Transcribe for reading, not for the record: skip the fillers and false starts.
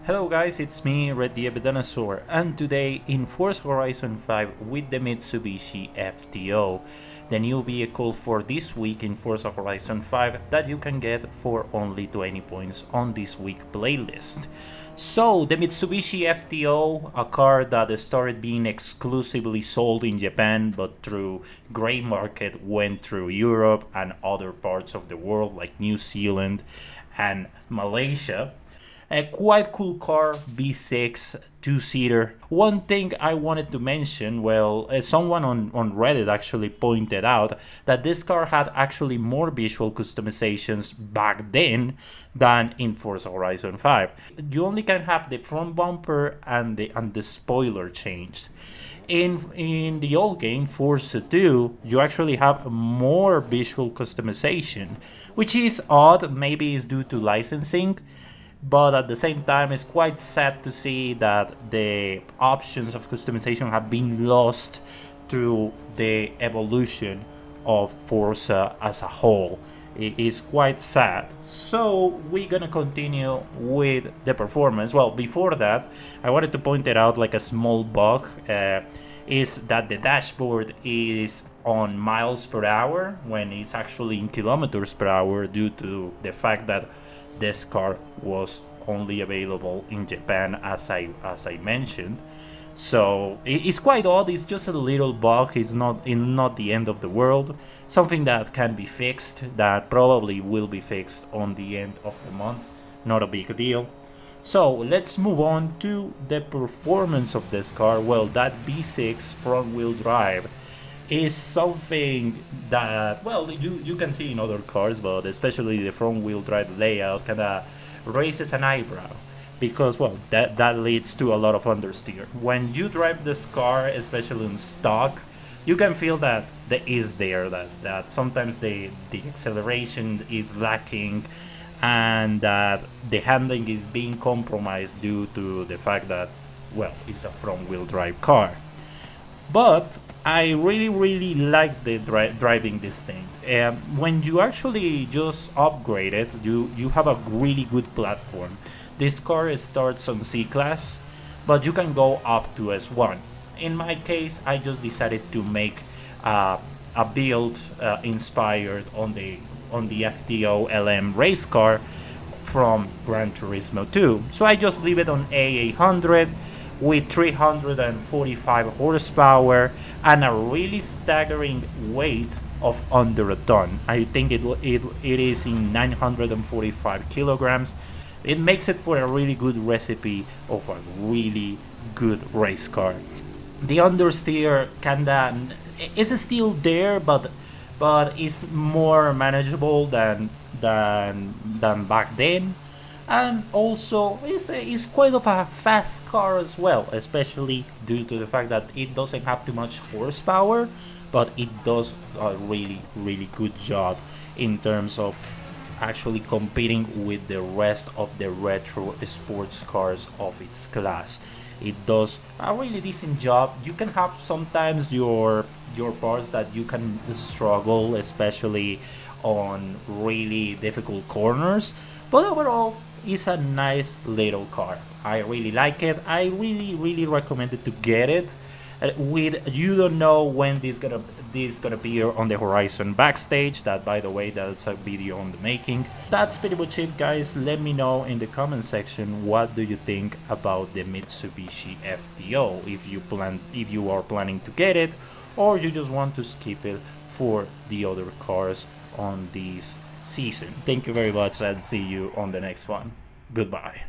Hello guys, it's me, Red the Dinosaur, and today in Forza Horizon 5 with the Mitsubishi FTO, the new vehicle for this week in Forza Horizon 5 that you can get for only 20 points on this week playlist. So, the Mitsubishi FTO, a car that started being exclusively sold in Japan but through grey market went through Europe and other parts of the world like New Zealand and Malaysia. A quite cool car, V6, two-seater. One thing I wanted to mention, someone on Reddit actually pointed out that this car had actually more visual customizations back then than in Forza Horizon 5. You only can have the front bumper and the spoiler changed. In the old game, Forza 2, you actually have more visual customization, which is odd, maybe it's due to licensing. But at the same time, it's quite sad to see that the options of customization have been lost through the evolution of Forza as a whole. It is quite sad. So we're gonna continue with the performance. Well, before that, I wanted to point it out like a small bug. Is that the dashboard is on miles per hour when it's actually in kilometers per hour due to the fact that this car was only available in Japan, as I mentioned. So it's quite odd. It's just a little bug. It's not the end of the world. Something that can be fixed, that probably will be fixed on the end of the month. Not a big deal. So let's move on to the performance of this car. Well, that V6 front wheel drive is something that, well, you can see in other cars, but especially the front wheel drive layout kind of raises an eyebrow because, well, that leads to a lot of understeer. When you drive this car, especially in stock, you can feel that that sometimes the acceleration is lacking and that the handling is being compromised due to the fact that, well, it's a front wheel drive car. But I really like the driving this thing. When you actually just upgrade it, you have a really good platform. This car starts on C-Class, but you can go up to S1. In my case, I just decided to make a build inspired on the FTO LM race car from Gran Turismo 2. So I just leave it on A800 with 345 horsepower and a really staggering weight of under a ton. I think it is in 945 kilograms. It makes it for a really good recipe of a really good race car. The understeer kinda is still there, but it's more manageable than back then. And also it's quite of a fast car as well, especially due to the fact that it doesn't have too much horsepower, but it does a really good job in terms of actually competing with the rest of the retro sports cars of its class. It does a really decent job. You can have sometimes your parts that you can struggle, especially on really difficult corners, but overall it's a nice little car. I really like it. I really recommend it to get it. You don't know when this gonna appear on the Horizon backstage. That, by the way, that's a video on the making. That's pretty much it, guys. Let me know in the comment section what do you think about the Mitsubishi FTO. If you are planning to get it, or you just want to skip it for the other cars on this season. Thank you very much and see you on the next one. Goodbye.